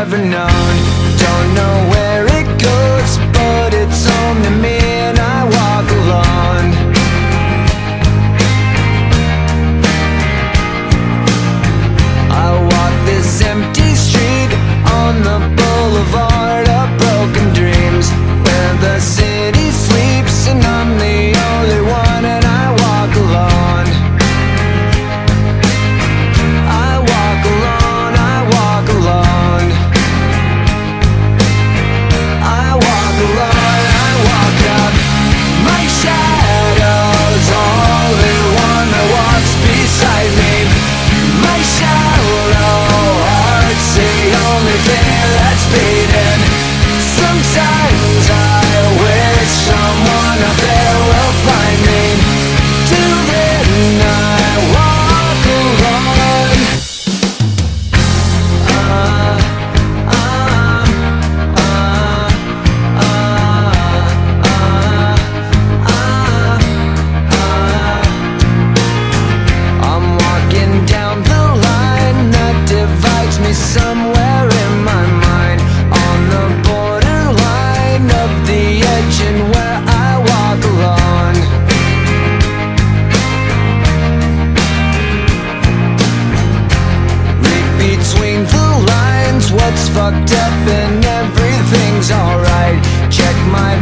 never known. Don't know where it goes, but it's home to me, and I walk alone. I walk this empty street on the boulevard of broken dreams, where the city sleeps and I'm the only one, and I walk alone. I walk alone, I walk alone. I walk alone, I walk up. My shadow's only one that walks beside me. My shallow heart's the only thing that's beating. Sometimes I wish someone out there will find me. Till then I walk alone. I'm walking down the line that divides me somewhere in my mind, on the borderline of the edge and where I walk alone. Read between the lines what's fucked up and everything's alright. Check my